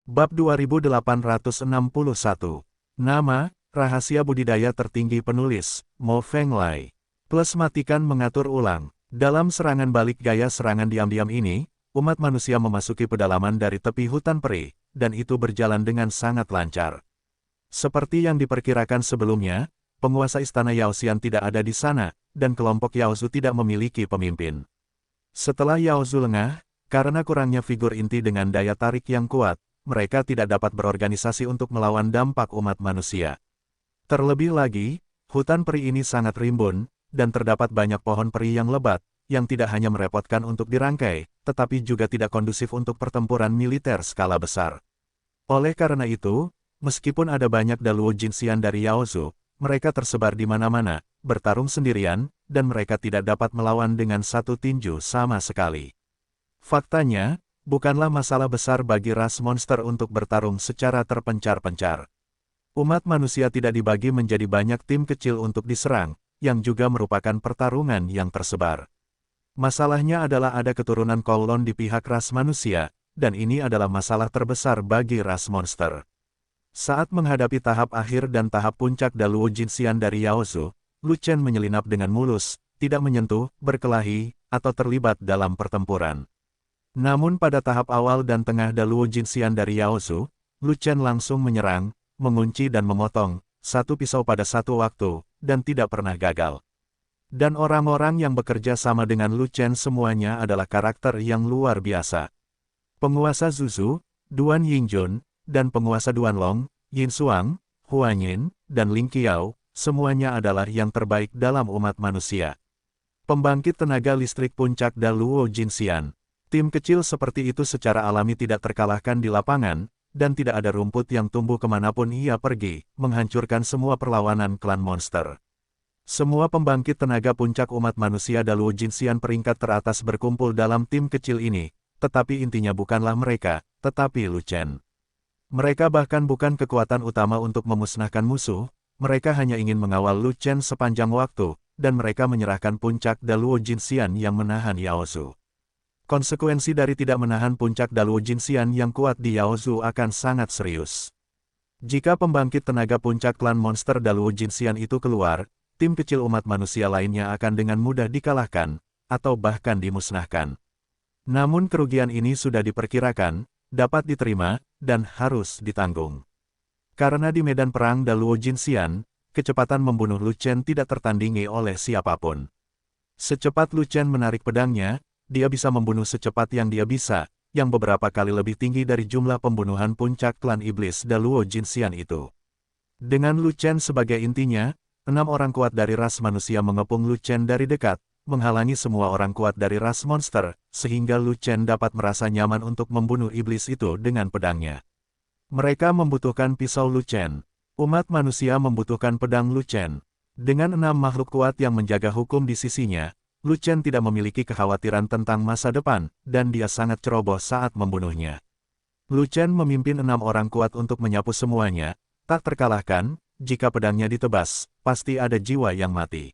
Bab 2861. Nama, rahasia budidaya tertinggi penulis, Mo Fenglai. Plus matikan mengatur ulang. Dalam serangan balik gaya serangan diam-diam ini, umat manusia memasuki pedalaman dari tepi hutan peri, dan itu berjalan dengan sangat lancar. Seperti yang diperkirakan sebelumnya, penguasa istana Yaoxian tidak ada di sana, dan kelompok Yaozu tidak memiliki pemimpin. Setelah Yaozu lengah, karena kurangnya figur inti dengan daya tarik yang kuat, mereka tidak dapat berorganisasi untuk melawan dampak umat manusia. Terlebih lagi, hutan peri ini sangat rimbun, dan terdapat banyak pohon peri yang lebat, yang tidak hanya merepotkan untuk dirangkai, tetapi juga tidak kondusif untuk pertempuran militer skala besar. Oleh karena itu, meskipun ada banyak Daluo Jinxian dari Yaozu, mereka tersebar di mana-mana, bertarung sendirian, dan mereka tidak dapat melawan dengan satu tinju sama sekali. Faktanya, bukanlah masalah besar bagi ras monster untuk bertarung secara terpencar-pencar. Umat manusia tidak dibagi menjadi banyak tim kecil untuk diserang, yang juga merupakan pertarungan yang tersebar. Masalahnya adalah ada keturunan Kowloon di pihak ras manusia, dan ini adalah masalah terbesar bagi ras monster. Saat menghadapi tahap akhir dan tahap puncak Daluo Jinxian dari Yaozu, Lu Chen menyelinap dengan mulus, tidak menyentuh, berkelahi, atau terlibat dalam pertempuran. Namun pada tahap awal dan tengah Daluo Jinxian dari Yaozu, Lu Chen langsung menyerang, mengunci dan memotong, satu pisau pada satu waktu, dan tidak pernah gagal. Dan orang-orang yang bekerja sama dengan Lu Chen semuanya adalah karakter yang luar biasa. Penguasa Zuzu, Duan Yingjun, dan penguasa Duanlong, Yin Xuang, Huan Yin, dan Ling Qiao, semuanya adalah yang terbaik dalam umat manusia. Pembangkit tenaga listrik puncak Daluo Jinxian. Tim kecil seperti itu secara alami tidak terkalahkan di lapangan, dan tidak ada rumput yang tumbuh kemanapun ia pergi, menghancurkan semua perlawanan klan monster. Semua pembangkit tenaga puncak umat manusia Daluo Jinxian peringkat teratas berkumpul dalam tim kecil ini, tetapi intinya bukanlah mereka, tetapi Lu Chen. Mereka bahkan bukan kekuatan utama untuk memusnahkan musuh, mereka hanya ingin mengawal Lu Chen sepanjang waktu, dan mereka menyerahkan puncak Daluo Jinxian yang menahan Yaozu. Konsekuensi dari tidak menahan puncak Daluo Jinxian yang kuat di Yaozu akan sangat serius. Jika pembangkit tenaga puncak klan monster Daluo Jinxian itu keluar, tim kecil umat manusia lainnya akan dengan mudah dikalahkan, atau bahkan dimusnahkan. Namun kerugian ini sudah diperkirakan, dapat diterima, dan harus ditanggung. Karena di medan perang Daluo Jinxian, kecepatan membunuh Lu Chen tidak tertandingi oleh siapapun. Secepat Lu Chen menarik pedangnya, dia bisa membunuh secepat yang dia bisa, yang beberapa kali lebih tinggi dari jumlah pembunuhan puncak klan iblis Daluo Jinxian itu. Dengan Lu Chen sebagai intinya, 6 orang kuat dari ras manusia mengepung Lu Chen dari dekat, menghalangi semua orang kuat dari ras monster, sehingga Lu Chen dapat merasa nyaman untuk membunuh iblis itu dengan pedangnya. Mereka membutuhkan pisau Lu Chen. Umat manusia membutuhkan pedang Lu Chen. Dengan 6 makhluk kuat yang menjaga hukum di sisinya, Lu Chen tidak memiliki kekhawatiran tentang masa depan, dan dia sangat ceroboh saat membunuhnya. Lu Chen memimpin 6 orang kuat untuk menyapu semuanya, tak terkalahkan, jika pedangnya ditebas, pasti ada jiwa yang mati.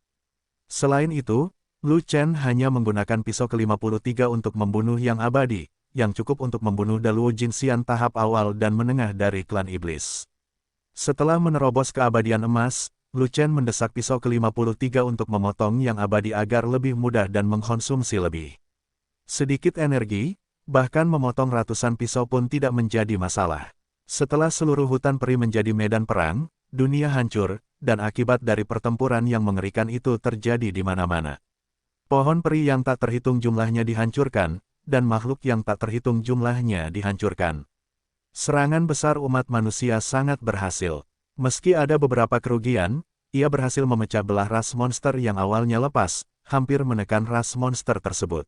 Selain itu, Lu Chen hanya menggunakan pisau ke-53 untuk membunuh yang abadi, yang cukup untuk membunuh Daluo Jinxian tahap awal dan menengah dari klan iblis. Setelah menerobos keabadian emas, Lu Chen mendesak pisau ke-53 untuk memotong yang abadi agar lebih mudah dan mengkonsumsi lebih sedikit energi, bahkan memotong ratusan pisau pun tidak menjadi masalah. Setelah seluruh hutan peri menjadi medan perang, dunia hancur, dan akibat dari pertempuran yang mengerikan itu terjadi di mana-mana. Pohon peri yang tak terhitung jumlahnya dihancurkan, dan makhluk yang tak terhitung jumlahnya dihancurkan. Serangan besar umat manusia sangat berhasil. Meski ada beberapa kerugian, ia berhasil memecah belah ras monster yang awalnya lepas, hampir menekan ras monster tersebut.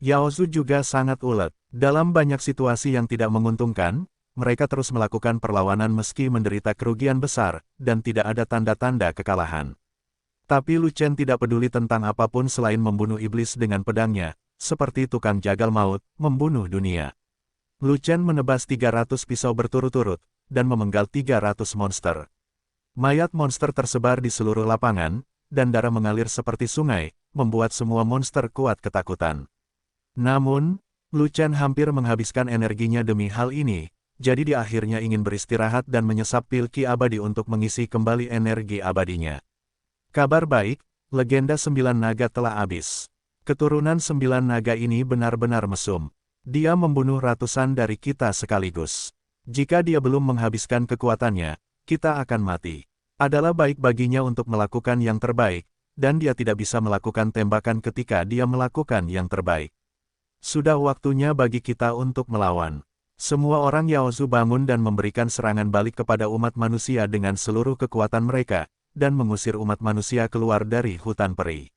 Yaozu juga sangat ulet. Dalam banyak situasi yang tidak menguntungkan, mereka terus melakukan perlawanan meski menderita kerugian besar, dan tidak ada tanda-tanda kekalahan. Tapi Lu Chen tidak peduli tentang apapun selain membunuh iblis dengan pedangnya, seperti tukang jagal maut, membunuh dunia. Lu Chen menebas 300 pisau berturut-turut, dan memenggal 300 monster. Mayat monster tersebar di seluruh lapangan, dan darah mengalir seperti sungai, membuat semua monster kuat ketakutan. Namun, Lu Chen hampir menghabiskan energinya demi hal ini, jadi dia akhirnya ingin beristirahat dan menyesap pil ki abadi untuk mengisi kembali energi abadinya. Kabar baik, legenda 9 naga telah habis. Keturunan 9 naga ini benar-benar mesum. Dia membunuh ratusan dari kita sekaligus. Jika dia belum menghabiskan kekuatannya, kita akan mati. Adalah baik baginya untuk melakukan yang terbaik, dan dia tidak bisa melakukan tembakan ketika dia melakukan yang terbaik. Sudah waktunya bagi kita untuk melawan. Semua orang Yaozu bangun dan memberikan serangan balik kepada umat manusia dengan seluruh kekuatan mereka, dan mengusir umat manusia keluar dari hutan peri.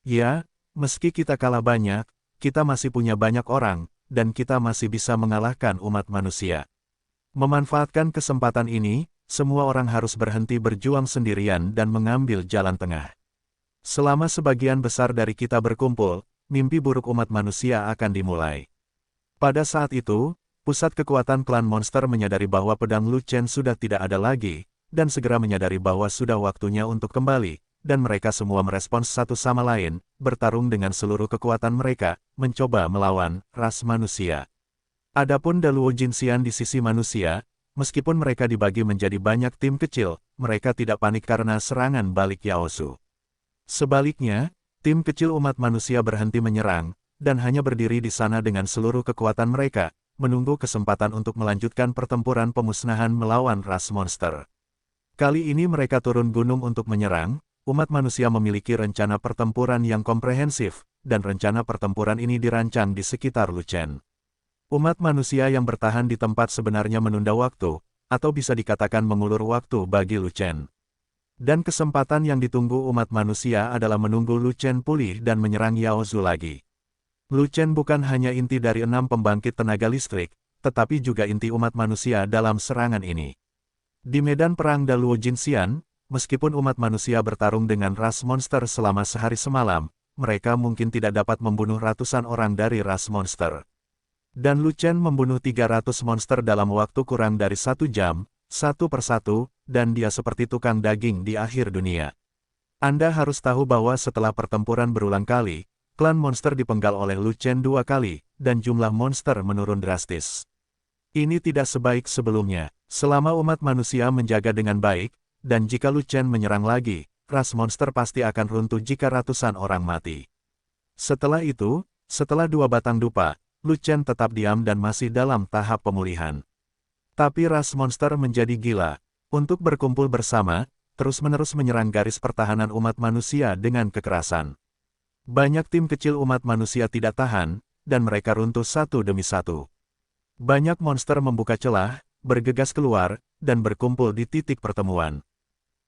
Ya, meski kita kalah banyak, kita masih punya banyak orang, dan kita masih bisa mengalahkan umat manusia. Memanfaatkan kesempatan ini, semua orang harus berhenti berjuang sendirian dan mengambil jalan tengah. Selama sebagian besar dari kita berkumpul, mimpi buruk umat manusia akan dimulai. Pada saat itu, pusat kekuatan klan monster menyadari bahwa pedang Lu Chen sudah tidak ada lagi, dan segera menyadari bahwa sudah waktunya untuk kembali, dan mereka semua merespons satu sama lain, bertarung dengan seluruh kekuatan mereka, mencoba melawan ras manusia. Adapun Daluo Jinxian di sisi manusia, meskipun mereka dibagi menjadi banyak tim kecil, mereka tidak panik karena serangan balik Yaozu. Sebaliknya, tim kecil umat manusia berhenti menyerang, dan hanya berdiri di sana dengan seluruh kekuatan mereka, menunggu kesempatan untuk melanjutkan pertempuran pemusnahan melawan ras monster. Kali ini mereka turun gunung untuk menyerang, umat manusia memiliki rencana pertempuran yang komprehensif, dan rencana pertempuran ini dirancang di sekitar Lu Chen. Umat manusia yang bertahan di tempat sebenarnya menunda waktu, atau bisa dikatakan mengulur waktu bagi Lu Chen. Dan kesempatan yang ditunggu umat manusia adalah menunggu Lu Chen pulih dan menyerang Yaozu lagi. Lu Chen bukan hanya inti dari 6 pembangkit tenaga listrik, tetapi juga inti umat manusia dalam serangan ini. Di medan perang Daluo Jinxian, meskipun umat manusia bertarung dengan ras monster selama sehari semalam, mereka mungkin tidak dapat membunuh ratusan orang dari ras monster. Dan Lu Chen membunuh 300 monster dalam waktu kurang dari 1 jam, satu persatu, dan dia seperti tukang daging di akhir dunia. Anda harus tahu bahwa setelah pertempuran berulang kali, klan monster dipenggal oleh Lu Chen 2 kali, dan jumlah monster menurun drastis. Ini tidak sebaik sebelumnya, selama umat manusia menjaga dengan baik, dan jika Lu Chen menyerang lagi, ras monster pasti akan runtuh jika ratusan orang mati. Setelah itu, setelah 2 batang dupa, Lu Chen tetap diam dan masih dalam tahap pemulihan. Tapi ras monster menjadi gila, untuk berkumpul bersama, terus-menerus menyerang garis pertahanan umat manusia dengan kekerasan. Banyak tim kecil umat manusia tidak tahan, dan mereka runtuh satu demi satu. Banyak monster membuka celah, bergegas keluar, dan berkumpul di titik pertemuan.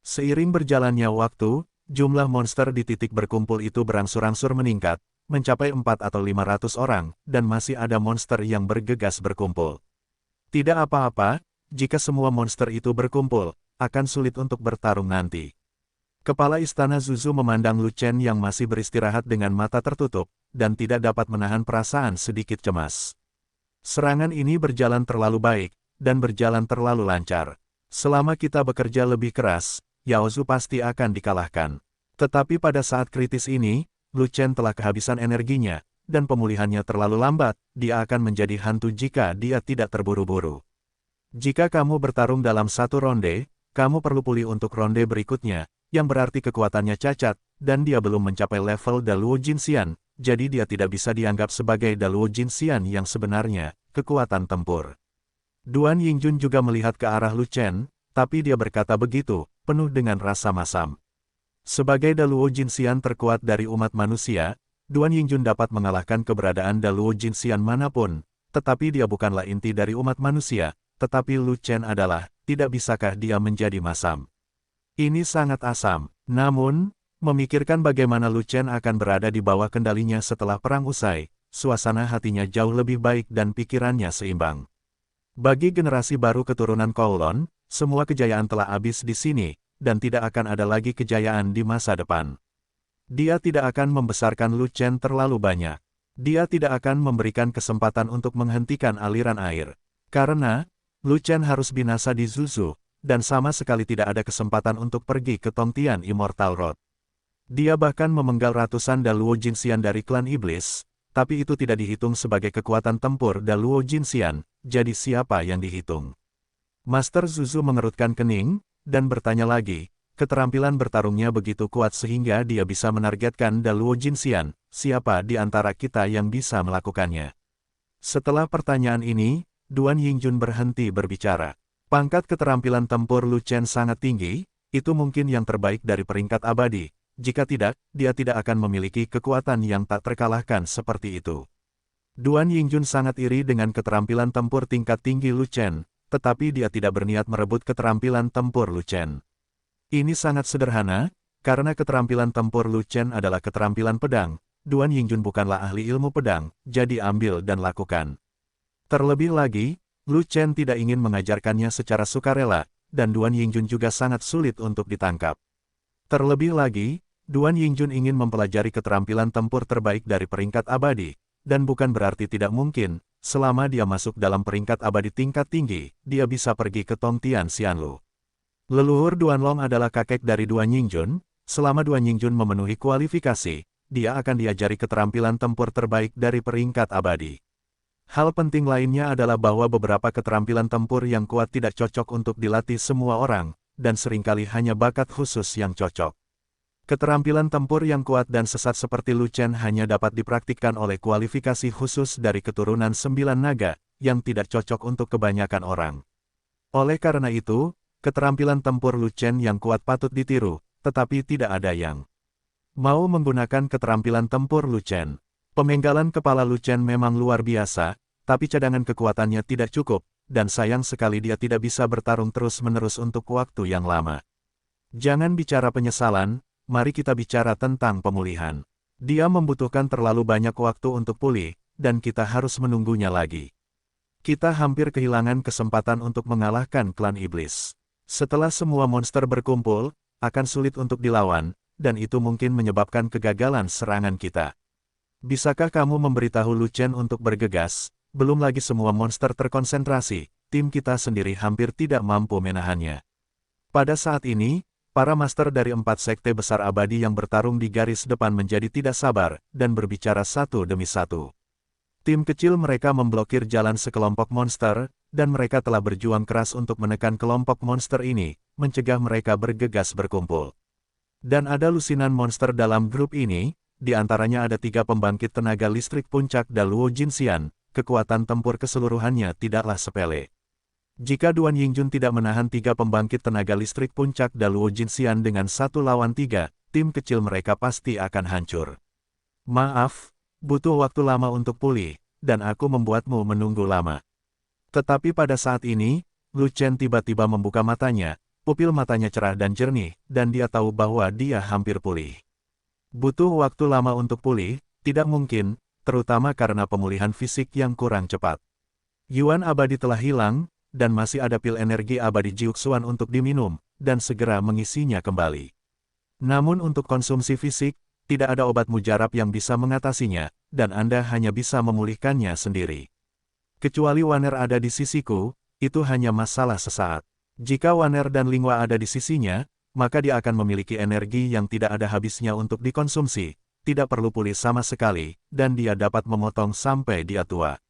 Seiring berjalannya waktu, jumlah monster di titik berkumpul itu berangsur-angsur meningkat, mencapai 4 atau 500 orang, dan masih ada monster yang bergegas berkumpul. Tidak apa-apa, jika semua monster itu berkumpul, akan sulit untuk bertarung nanti. Kepala Istana Zuzu memandang Lu Chen yang masih beristirahat dengan mata tertutup, dan tidak dapat menahan perasaan sedikit cemas. Serangan ini berjalan terlalu baik, dan berjalan terlalu lancar. Selama kita bekerja lebih keras, Yaozu pasti akan dikalahkan. Tetapi pada saat kritis ini, Lu Chen telah kehabisan energinya, dan pemulihannya terlalu lambat, dia akan menjadi hantu jika dia tidak terburu-buru. Jika kamu bertarung dalam satu ronde, kamu perlu pulih untuk ronde berikutnya, yang berarti kekuatannya cacat, dan dia belum mencapai level Daluo Jinxian, jadi dia tidak bisa dianggap sebagai Daluo Jinxian yang sebenarnya, kekuatan tempur. Duan Yingjun juga melihat ke arah Lu Chen, tapi dia berkata begitu, penuh dengan rasa masam. Sebagai Daluo Jinxian terkuat dari umat manusia, Duan Yingjun dapat mengalahkan keberadaan Daluo Jinxian manapun, tetapi dia bukanlah inti dari umat manusia, tetapi Lu Chen adalah, tidak bisakah dia menjadi masam? Ini sangat asam, namun, memikirkan bagaimana Lu Chen akan berada di bawah kendalinya setelah perang usai, suasana hatinya jauh lebih baik dan pikirannya seimbang. Bagi generasi baru keturunan Kowloon, semua kejayaan telah habis di sini, dan tidak akan ada lagi kejayaan di masa depan. Dia tidak akan membesarkan Lu Chen terlalu banyak. Dia tidak akan memberikan kesempatan untuk menghentikan aliran air. Karena, Lu Chen harus binasa di Zuzu, dan sama sekali tidak ada kesempatan untuk pergi ke Tongtian Immortal Road. Dia bahkan memenggal ratusan Daluo Jinxian dari klan iblis, tapi itu tidak dihitung sebagai kekuatan tempur Daluo Jinxian, jadi siapa yang dihitung? Master Zuzu mengerutkan kening, dan bertanya lagi, keterampilan bertarungnya begitu kuat sehingga dia bisa menargetkan Daluo Jinxian, siapa di antara kita yang bisa melakukannya? Setelah pertanyaan ini, Duan Yingjun berhenti berbicara. Pangkat keterampilan tempur Lu Chen sangat tinggi, itu mungkin yang terbaik dari peringkat abadi. Jika tidak, dia tidak akan memiliki kekuatan yang tak terkalahkan seperti itu. Duan Yingjun sangat iri dengan keterampilan tempur tingkat tinggi Lu Chen, tetapi dia tidak berniat merebut keterampilan tempur Lu Chen. Ini sangat sederhana, karena keterampilan tempur Lu Chen adalah keterampilan pedang. Duan Yingjun bukanlah ahli ilmu pedang, jadi ambil dan lakukan. Terlebih lagi, Lu Chen tidak ingin mengajarkannya secara sukarela, dan Duan Yingjun juga sangat sulit untuk ditangkap. Terlebih lagi, Duan Yingjun ingin mempelajari keterampilan tempur terbaik dari peringkat abadi, dan bukan berarti tidak mungkin, selama dia masuk dalam peringkat abadi tingkat tinggi, dia bisa pergi ke Tongtian Xianlu. Leluhur Duan Long adalah kakek dari Duan Yingjun, selama Duan Yingjun memenuhi kualifikasi, dia akan diajari keterampilan tempur terbaik dari peringkat abadi. Hal penting lainnya adalah bahwa beberapa keterampilan tempur yang kuat tidak cocok untuk dilatih semua orang, dan seringkali hanya bakat khusus yang cocok. Keterampilan tempur yang kuat dan sesat seperti Lu Chen hanya dapat dipraktikkan oleh kualifikasi khusus dari keturunan 9 naga, yang tidak cocok untuk kebanyakan orang. Oleh karena itu, keterampilan tempur Lu Chen yang kuat patut ditiru, tetapi tidak ada yang mau menggunakan keterampilan tempur Lu Chen. Pemenggalan kepala Lu Chen memang luar biasa, tapi cadangan kekuatannya tidak cukup, dan sayang sekali dia tidak bisa bertarung terus-menerus untuk waktu yang lama. Jangan bicara penyesalan, mari kita bicara tentang pemulihan. Dia membutuhkan terlalu banyak waktu untuk pulih, dan kita harus menunggunya lagi. Kita hampir kehilangan kesempatan untuk mengalahkan klan iblis. Setelah semua monster berkumpul, akan sulit untuk dilawan, dan itu mungkin menyebabkan kegagalan serangan kita. Bisakah kamu memberitahu Lu Chen untuk bergegas? Belum lagi semua monster terkonsentrasi, tim kita sendiri hampir tidak mampu menahannya. Pada saat ini, para master dari 4 sekte besar abadi yang bertarung di garis depan menjadi tidak sabar, dan berbicara satu demi satu. Tim kecil mereka memblokir jalan sekelompok monster, dan mereka telah berjuang keras untuk menekan kelompok monster ini, mencegah mereka bergegas berkumpul. Dan ada lusinan monster dalam grup ini, di antaranya ada 3 pembangkit tenaga listrik puncak Daluo Jinxian, kekuatan tempur keseluruhannya tidaklah sepele. Jika Duan Yingjun tidak menahan 3 pembangkit tenaga listrik puncak Daluo Jinxian dengan 1 lawan 3, tim kecil mereka pasti akan hancur. Maaf, butuh waktu lama untuk pulih, dan aku membuatmu menunggu lama. Tetapi pada saat ini, Lu Chen tiba-tiba membuka matanya, pupil matanya cerah dan jernih, dan dia tahu bahwa dia hampir pulih. Butuh waktu lama untuk pulih, tidak mungkin, terutama karena pemulihan fisik yang kurang cepat. Yuan abadi telah hilang, dan masih ada pil energi abadi Jiuxuan untuk diminum, dan segera mengisinya kembali. Namun untuk konsumsi fisik, tidak ada obat mujarab yang bisa mengatasinya, dan Anda hanya bisa memulihkannya sendiri. Kecuali Waner ada di sisiku, itu hanya masalah sesaat. Jika Waner dan Lingwa ada di sisinya, maka dia akan memiliki energi yang tidak ada habisnya untuk dikonsumsi, tidak perlu pulih sama sekali, dan dia dapat memotong sampai dia tua.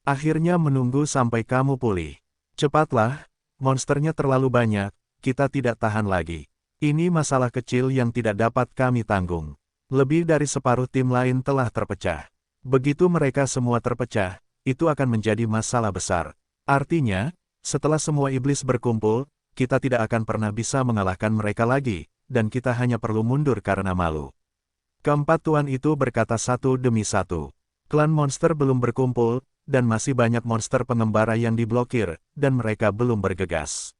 Akhirnya menunggu sampai kamu pulih. Cepatlah, monsternya terlalu banyak, kita tidak tahan lagi. Ini masalah kecil yang tidak dapat kami tanggung. Lebih dari separuh tim lain telah terpecah. Begitu mereka semua terpecah, itu akan menjadi masalah besar. Artinya, setelah semua iblis berkumpul, kita tidak akan pernah bisa mengalahkan mereka lagi, dan kita hanya perlu mundur karena malu. Keempat tuan itu berkata satu demi satu. Klan monster belum berkumpul, dan masih banyak monster pengembara yang diblokir, dan mereka belum bergegas.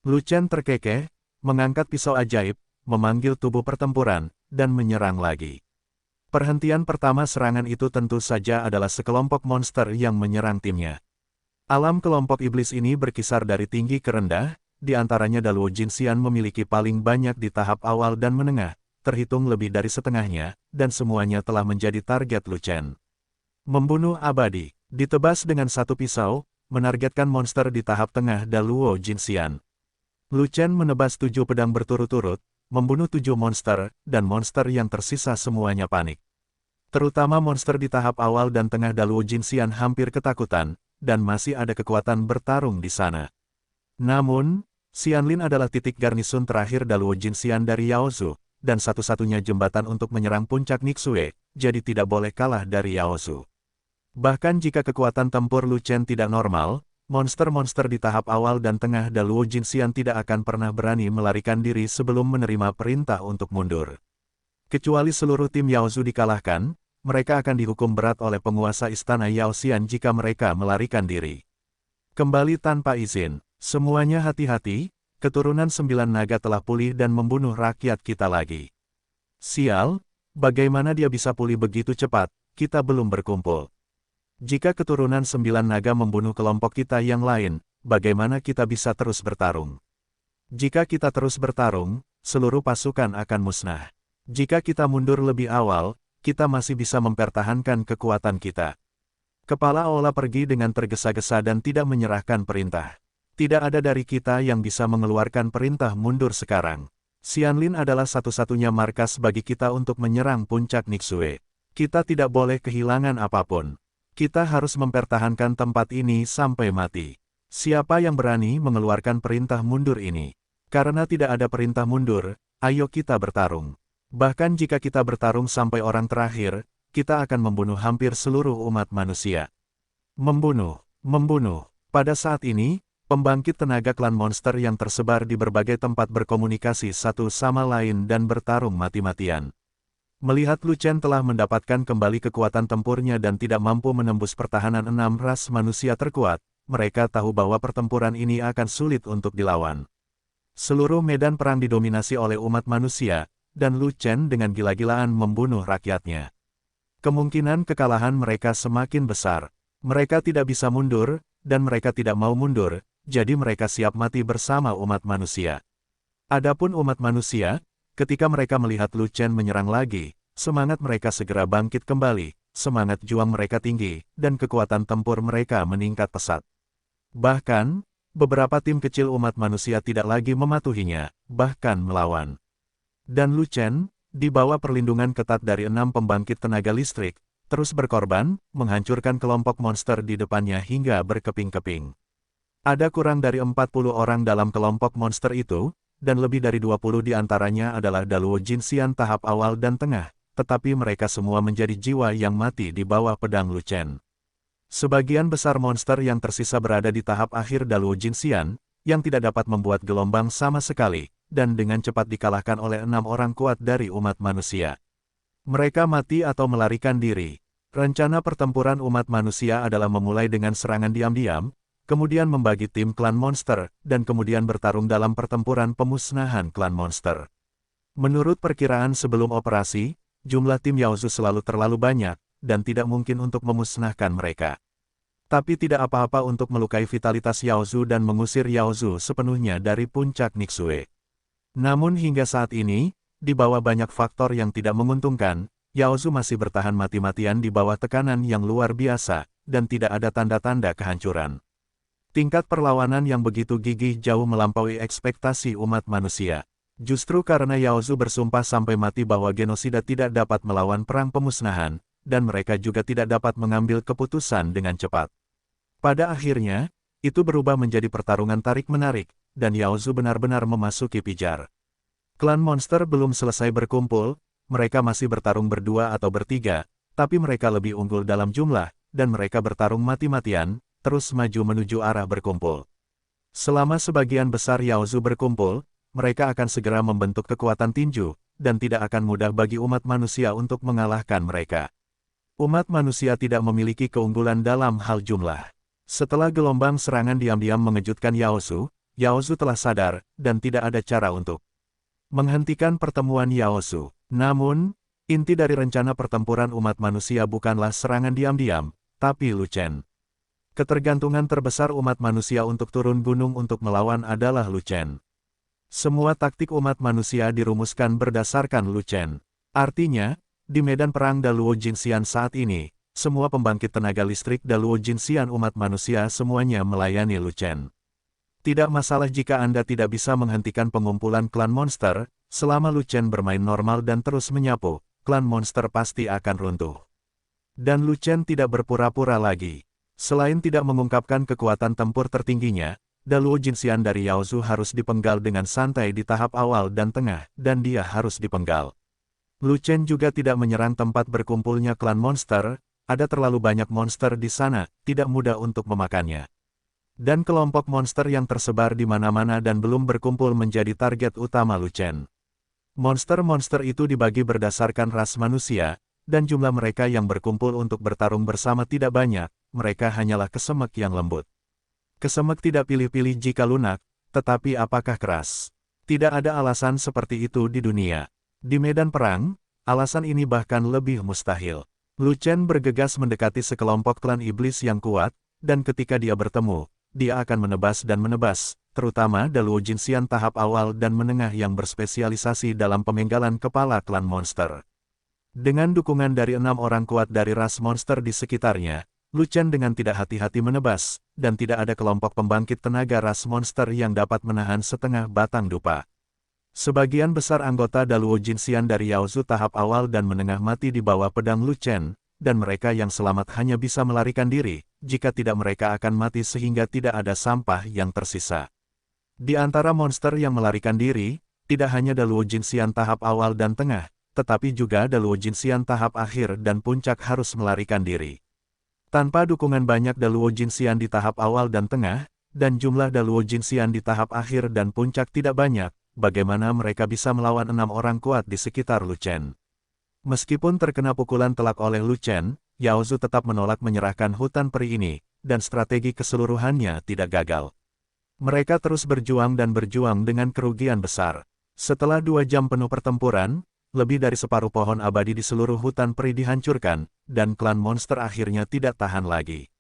Lu Chen terkekeh, mengangkat pisau ajaib, memanggil tubuh pertempuran, dan menyerang lagi. Perhentian pertama serangan itu tentu saja adalah sekelompok monster yang menyerang timnya. Alam kelompok iblis ini berkisar dari tinggi ke rendah, di antaranya Daluo Jinxian memiliki paling banyak di tahap awal dan menengah, terhitung lebih dari setengahnya, dan semuanya telah menjadi target Lu Chen. Membunuh abadi, ditebas dengan satu pisau, menargetkan monster di tahap tengah Daluo Jinxian. Lu Chen menebas 7 pedang berturut-turut, membunuh 7 monster, dan monster yang tersisa semuanya panik. Terutama monster di tahap awal dan tengah Daluo Jinxian hampir ketakutan, dan masih ada kekuatan bertarung di sana. Namun, Xianlin adalah titik garnisun terakhir Daluo Jinxian dari Yaozu, dan satu-satunya jembatan untuk menyerang puncak Nixue, jadi tidak boleh kalah dari Yaozu. Bahkan jika kekuatan tempur Lu Chen tidak normal, monster-monster di tahap awal dan tengah Daluo Jinxian tidak akan pernah berani melarikan diri sebelum menerima perintah untuk mundur. Kecuali seluruh tim Yaozu dikalahkan, mereka akan dihukum berat oleh penguasa istana Yaoxian jika mereka melarikan diri. Kembali tanpa izin. Semuanya hati-hati, keturunan 9 naga telah pulih dan membunuh rakyat kita lagi. Sial, bagaimana dia bisa pulih begitu cepat, kita belum berkumpul. Jika keturunan 9 naga membunuh kelompok kita yang lain, bagaimana kita bisa terus bertarung? Jika kita terus bertarung, seluruh pasukan akan musnah. Jika kita mundur lebih awal, kita masih bisa mempertahankan kekuatan kita. Kepala Ola pergi dengan tergesa-gesa dan tidak menyerahkan perintah. Tidak ada dari kita yang bisa mengeluarkan perintah mundur sekarang. Xianlin adalah satu-satunya markas bagi kita untuk menyerang puncak Nixue. Kita tidak boleh kehilangan apapun. Kita harus mempertahankan tempat ini sampai mati. Siapa yang berani mengeluarkan perintah mundur ini? Karena tidak ada perintah mundur, ayo kita bertarung. Bahkan jika kita bertarung sampai orang terakhir, kita akan membunuh hampir seluruh umat manusia. Membunuh. Pada saat ini, pembangkit tenaga klan monster yang tersebar di berbagai tempat berkomunikasi satu sama lain dan bertarung mati-matian. Melihat Lu Chen telah mendapatkan kembali kekuatan tempurnya dan tidak mampu menembus pertahanan 6 ras manusia terkuat, mereka tahu bahwa pertempuran ini akan sulit untuk dilawan. Seluruh medan perang didominasi oleh umat manusia, dan Lu Chen dengan gila-gilaan membunuh rakyatnya. Kemungkinan kekalahan mereka semakin besar. Mereka tidak bisa mundur, dan mereka tidak mau mundur, jadi mereka siap mati bersama umat manusia. Adapun umat manusia, ketika mereka melihat Lu Chen menyerang lagi, semangat mereka segera bangkit kembali, semangat juang mereka tinggi, dan kekuatan tempur mereka meningkat pesat. Bahkan, beberapa tim kecil umat manusia tidak lagi mematuhinya, bahkan melawan. Dan Lu Chen, di bawah perlindungan ketat dari 6 pembangkit tenaga listrik, terus berkorban, menghancurkan kelompok monster di depannya hingga berkeping-keping. Ada kurang dari 40 orang dalam kelompok monster itu, dan lebih dari 20 di antaranya adalah Daluo Jinxian tahap awal dan tengah, tetapi mereka semua menjadi jiwa yang mati di bawah pedang Lu Chen. Sebagian besar monster yang tersisa berada di tahap akhir Daluo Jinxian, yang tidak dapat membuat gelombang sama sekali, dan dengan cepat dikalahkan oleh 6 orang kuat dari umat manusia. Mereka mati atau melarikan diri. Rencana pertempuran umat manusia adalah memulai dengan serangan diam-diam, kemudian membagi tim klan monster, dan kemudian bertarung dalam pertempuran pemusnahan klan monster. Menurut perkiraan sebelum operasi, jumlah tim Yaozu selalu terlalu banyak, dan tidak mungkin untuk memusnahkan mereka. Tapi tidak apa-apa untuk melukai vitalitas Yaozu dan mengusir Yaozu sepenuhnya dari puncak Nixue. Namun hingga saat ini, di bawah banyak faktor yang tidak menguntungkan, Yaozu masih bertahan mati-matian di bawah tekanan yang luar biasa, dan tidak ada tanda-tanda kehancuran. Tingkat perlawanan yang begitu gigih jauh melampaui ekspektasi umat manusia. Justru karena Yaozu bersumpah sampai mati bahwa genosida tidak dapat melawan perang pemusnahan, dan mereka juga tidak dapat mengambil keputusan dengan cepat. Pada akhirnya, itu berubah menjadi pertarungan tarik-menarik, dan Yaozu benar-benar memasuki pijar. Klan monster belum selesai berkumpul, mereka masih bertarung berdua atau bertiga, tapi mereka lebih unggul dalam jumlah, dan mereka bertarung mati-matian, terus maju menuju arah berkumpul. Selama sebagian besar Yaozu berkumpul, mereka akan segera membentuk kekuatan tinju, dan tidak akan mudah bagi umat manusia untuk mengalahkan mereka. Umat manusia tidak memiliki keunggulan dalam hal jumlah. Setelah gelombang serangan diam-diam mengejutkan Yaozu, Yaozu telah sadar, dan tidak ada cara untuk menghentikan pertemuan Yaozu. Namun, inti dari rencana pertempuran umat manusia bukanlah serangan diam-diam, tapi Lu Chen. Ketergantungan terbesar umat manusia untuk turun gunung untuk melawan adalah Lu Chen. Semua taktik umat manusia dirumuskan berdasarkan Lu Chen. Artinya, di medan perang Daluo Jinxian saat ini, semua pembangkit tenaga listrik Daluo Jinxian umat manusia semuanya melayani Lu Chen. Tidak masalah jika Anda tidak bisa menghentikan pengumpulan klan monster, selama Lu Chen bermain normal dan terus menyapu, klan monster pasti akan runtuh. Dan Lu Chen tidak berpura-pura lagi. Selain tidak mengungkapkan kekuatan tempur tertingginya, Daluo Jinxian dari Yaozu harus dipenggal dengan santai di tahap awal dan tengah, dan dia harus dipenggal. Lu Chen juga tidak menyerang tempat berkumpulnya klan monster, ada terlalu banyak monster di sana, tidak mudah untuk memakannya. Dan kelompok monster yang tersebar di mana-mana dan belum berkumpul menjadi target utama Lu Chen. Monster-monster itu dibagi berdasarkan ras manusia, dan jumlah mereka yang berkumpul untuk bertarung bersama tidak banyak, mereka hanyalah kesemek yang lembut. Kesemek tidak pilih-pilih jika lunak, tetapi apakah keras? Tidak ada alasan seperti itu di dunia. Di medan perang, alasan ini bahkan lebih mustahil. Lu Chen bergegas mendekati sekelompok klan iblis yang kuat, dan ketika dia bertemu, dia akan menebas dan menebas, terutama Daluo Jinxian tahap awal dan menengah yang berspesialisasi dalam pemenggalan kepala klan monster. Dengan dukungan dari 6 orang kuat dari ras monster di sekitarnya, Lu Chen dengan tidak hati-hati menebas, dan tidak ada kelompok pembangkit tenaga ras monster yang dapat menahan setengah batang dupa. Sebagian besar anggota Daluo Jinxian dari Yaozu tahap awal dan menengah mati di bawah pedang Lu Chen, dan mereka yang selamat hanya bisa melarikan diri, jika tidak mereka akan mati sehingga tidak ada sampah yang tersisa. Di antara monster yang melarikan diri, tidak hanya Daluo Jinxian tahap awal dan tengah, tetapi juga Daluo Jinxian tahap akhir dan puncak harus melarikan diri. Tanpa dukungan banyak Daluo Jinxian di tahap awal dan tengah, dan jumlah Daluo Jinxian di tahap akhir dan puncak tidak banyak, bagaimana mereka bisa melawan 6 orang kuat di sekitar Lu Chen. Meskipun terkena pukulan telak oleh Lu Chen, Yaozu tetap menolak menyerahkan hutan peri ini, dan strategi keseluruhannya tidak gagal. Mereka terus berjuang dan berjuang dengan kerugian besar. Setelah 2 jam penuh pertempuran, lebih dari separuh pohon abadi di seluruh hutan peri dihancurkan, dan klan monster akhirnya tidak tahan lagi.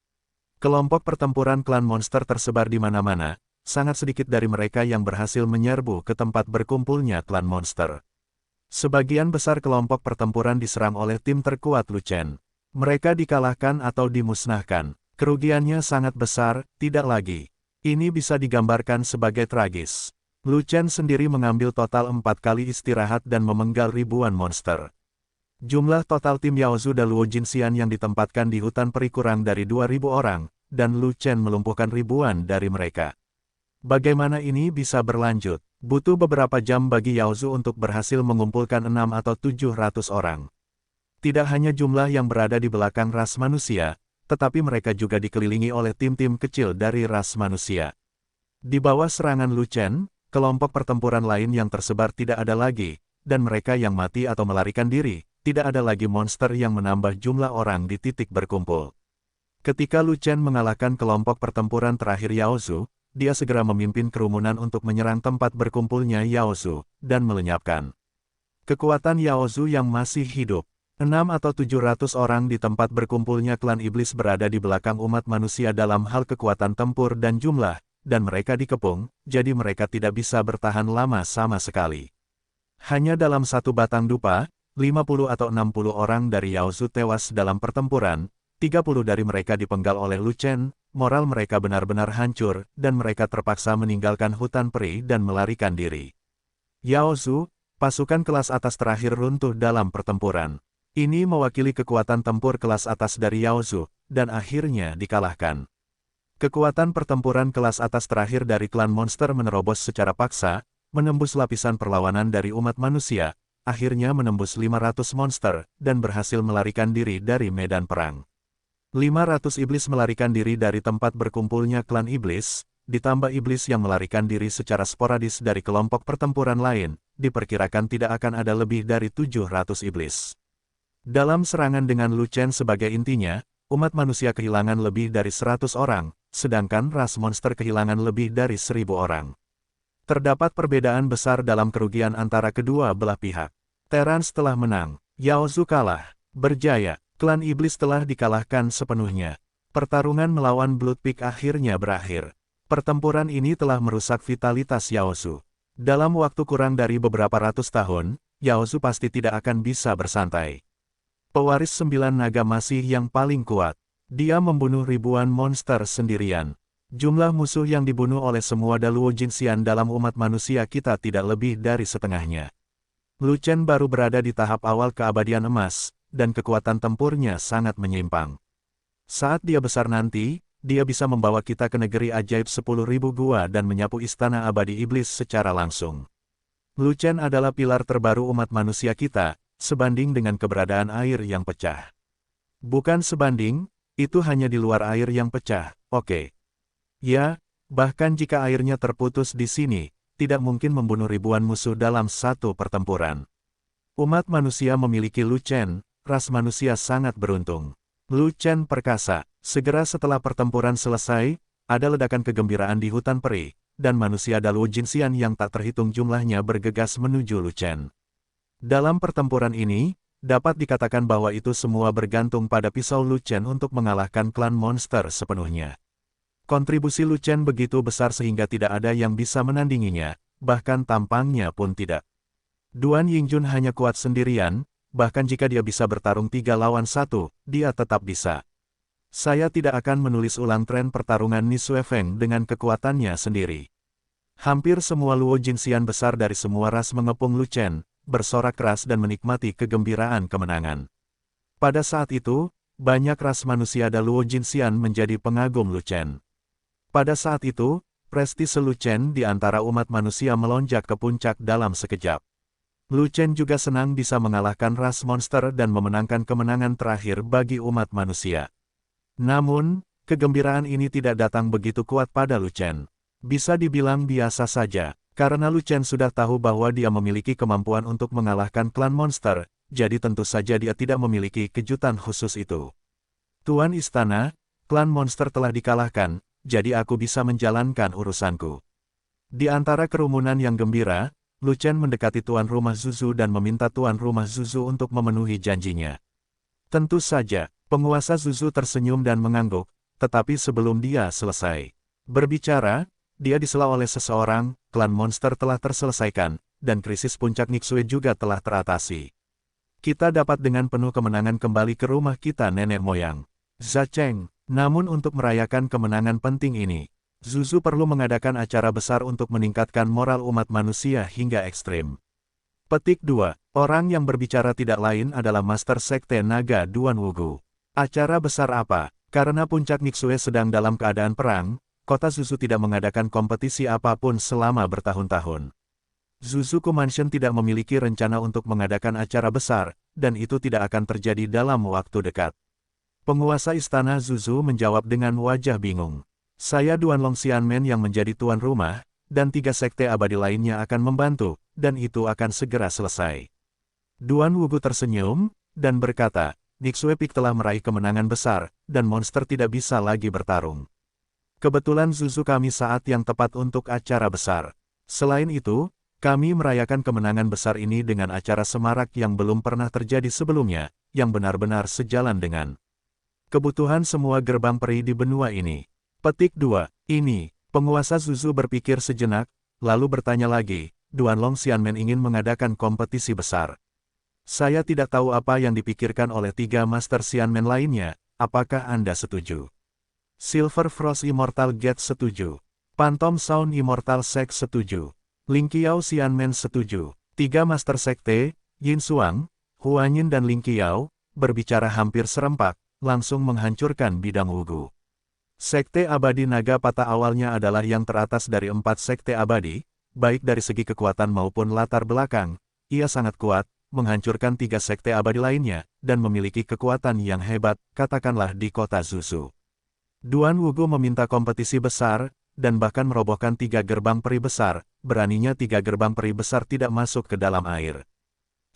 Kelompok pertempuran klan monster tersebar di mana-mana, sangat sedikit dari mereka yang berhasil menyerbu ke tempat berkumpulnya klan monster. Sebagian besar kelompok pertempuran diserang oleh tim terkuat Lu Chen. Mereka dikalahkan atau dimusnahkan. Kerugiannya sangat besar, tidak lagi. Ini bisa digambarkan sebagai tragis. Lu Chen sendiri mengambil total 4 kali istirahat dan memenggal ribuan monster. Jumlah total tim Yaozu Daluo Jinxian yang ditempatkan di hutan peri kurang dari 2.000 orang, dan Lu Chen melumpuhkan ribuan dari mereka. Bagaimana ini bisa berlanjut? Butuh beberapa jam bagi Yaozu untuk berhasil mengumpulkan 6 atau 700 orang. Tidak hanya jumlah yang berada di belakang ras manusia, tetapi mereka juga dikelilingi oleh tim-tim kecil dari ras manusia. Di bawah serangan Lu Chen, kelompok pertempuran lain yang tersebar tidak ada lagi, dan mereka yang mati atau melarikan diri, tidak ada lagi monster yang menambah jumlah orang di titik berkumpul. Ketika Lu Chen mengalahkan kelompok pertempuran terakhir Yaozu, dia segera memimpin kerumunan untuk menyerang tempat berkumpulnya Yaozu, dan melenyapkan kekuatan Yaozu yang masih hidup. 6 atau 700 orang di tempat berkumpulnya klan iblis berada di belakang umat manusia dalam hal kekuatan tempur dan jumlah, dan mereka dikepung, jadi mereka tidak bisa bertahan lama sama sekali. Hanya dalam satu batang dupa, 50 atau 60 orang dari Yaozu tewas dalam pertempuran, 30 dari mereka dipenggal oleh Lu Chen, moral mereka benar-benar hancur, dan mereka terpaksa meninggalkan hutan peri dan melarikan diri. Yaozu, pasukan kelas atas terakhir runtuh dalam pertempuran. Ini mewakili kekuatan tempur kelas atas dari Yaozu, dan akhirnya dikalahkan. Kekuatan pertempuran kelas atas terakhir dari klan monster menerobos secara paksa, menembus lapisan perlawanan dari umat manusia, akhirnya menembus 500 monster, dan berhasil melarikan diri dari medan perang. 500 iblis melarikan diri dari tempat berkumpulnya klan iblis, ditambah iblis yang melarikan diri secara sporadis dari kelompok pertempuran lain, diperkirakan tidak akan ada lebih dari 700 iblis. Dalam serangan dengan Lu Chen sebagai intinya, umat manusia kehilangan lebih dari 100 orang, sedangkan ras monster kehilangan lebih dari 1.000 orang. Terdapat perbedaan besar dalam kerugian antara kedua belah pihak. Terans telah menang, Yaozu kalah, berjaya. Klan iblis telah dikalahkan sepenuhnya. Pertarungan melawan Blood Peak akhirnya berakhir. Pertempuran ini telah merusak vitalitas Yaozu. Dalam waktu kurang dari beberapa ratus tahun, Yaozu pasti tidak akan bisa bersantai. Pewaris 9 naga masih yang paling kuat. Dia membunuh ribuan monster sendirian. Jumlah musuh yang dibunuh oleh semua Daluo Jinxian dalam umat manusia kita tidak lebih dari setengahnya. Lu Chen baru berada di tahap awal keabadian emas, dan kekuatan tempurnya sangat menyimpang. Saat dia besar nanti, dia bisa membawa kita ke negeri ajaib 10.000 gua dan menyapu istana abadi iblis secara langsung. Lu Chen adalah pilar terbaru umat manusia kita, sebanding dengan keberadaan air yang pecah. Bukan sebanding, itu hanya di luar air yang pecah, oke. Ya, bahkan jika airnya terputus di sini, tidak mungkin membunuh ribuan musuh dalam satu pertempuran. Umat manusia memiliki Lu Chen, ras manusia sangat beruntung. Lu Chen perkasa, segera setelah pertempuran selesai, ada ledakan kegembiraan di hutan peri, dan manusia Daluo Jinxian yang tak terhitung jumlahnya bergegas menuju Lu Chen. Dalam pertempuran ini, dapat dikatakan bahwa itu semua bergantung pada pisau Lu Chen untuk mengalahkan klan monster sepenuhnya. Kontribusi Lu Chen begitu besar sehingga tidak ada yang bisa menandinginya, bahkan tampangnya pun tidak. Duan Yingjun hanya kuat sendirian, bahkan jika dia bisa bertarung 3 lawan 1, dia tetap bisa. Saya tidak akan menulis ulang tren pertarungan Ni Suefeng dengan kekuatannya sendiri. Hampir semua Luo Jinxian besar dari semua ras mengepung Lu Chen, bersorak keras dan menikmati kegembiraan kemenangan. Pada saat itu, banyak ras manusia Luo Jinxian menjadi pengagum Lu Chen. Pada saat itu, prestise Lu Chen di antara umat manusia melonjak ke puncak dalam sekejap. Lu Chen juga senang bisa mengalahkan ras monster dan memenangkan kemenangan terakhir bagi umat manusia. Namun, kegembiraan ini tidak datang begitu kuat pada Lu Chen. Bisa dibilang biasa saja, karena Lu Chen sudah tahu bahwa dia memiliki kemampuan untuk mengalahkan klan monster, jadi tentu saja dia tidak memiliki kejutan khusus itu. Tuan Istana, klan monster telah dikalahkan, jadi aku bisa menjalankan urusanku. Di antara kerumunan yang gembira, Lu Chen mendekati tuan rumah Zuzu dan meminta tuan rumah Zuzu untuk memenuhi janjinya. Tentu saja, penguasa Zuzu tersenyum dan mengangguk, tetapi sebelum dia selesai berbicara, dia disela oleh seseorang, klan monster telah terselesaikan, dan krisis puncak Nixue juga telah teratasi. Kita dapat dengan penuh kemenangan kembali ke rumah kita nenek moyang. Zacheng, namun untuk merayakan kemenangan penting ini, Zuzu perlu mengadakan acara besar untuk meningkatkan moral umat manusia hingga ekstrim. Petik 2. Orang yang berbicara tidak lain adalah Master Sekte Naga Duan Wugu. Acara besar apa? Karena puncak Nixue sedang dalam keadaan perang, kota Zuzu tidak mengadakan kompetisi apapun selama bertahun-tahun. Zuzuku Mansion tidak memiliki rencana untuk mengadakan acara besar, dan itu tidak akan terjadi dalam waktu dekat. Penguasa istana Zuzu menjawab dengan wajah bingung. Saya Duan Long Xianmen yang menjadi tuan rumah, dan 3 sekte abadi lainnya akan membantu, dan itu akan segera selesai. Duan Wugu tersenyum, dan berkata, Nixue Peak telah meraih kemenangan besar, dan monster tidak bisa lagi bertarung. Kebetulan Zuzu kami saat yang tepat untuk acara besar. Selain itu, kami merayakan kemenangan besar ini dengan acara semarak yang belum pernah terjadi sebelumnya, yang benar-benar sejalan dengan kebutuhan semua gerbang peri di benua ini. Petik 2. Ini, penguasa Zuzu berpikir sejenak, lalu bertanya lagi, Duan Long Xianmen ingin mengadakan kompetisi besar. Saya tidak tahu apa yang dipikirkan oleh 3 Master Xianmen lainnya, apakah Anda setuju? Silver Frost Immortal Gate setuju. Phantom Sound Immortal Sect setuju. Ling Qiao Xianmen setuju. 3 Master Sekte, Yin Xuang, Huanyin dan Ling Qiao, berbicara hampir serempak, langsung menghancurkan bidang Wugu. Sekte abadi naga patah awalnya adalah yang teratas dari 4 sekte abadi, baik dari segi kekuatan maupun latar belakang. Ia sangat kuat, menghancurkan 3 sekte abadi lainnya, dan memiliki kekuatan yang hebat, katakanlah di kota Zuzu. Duan Wugu meminta kompetisi besar, dan bahkan merobohkan 3 gerbang peri besar, beraninya 3 gerbang peri besar tidak masuk ke dalam air.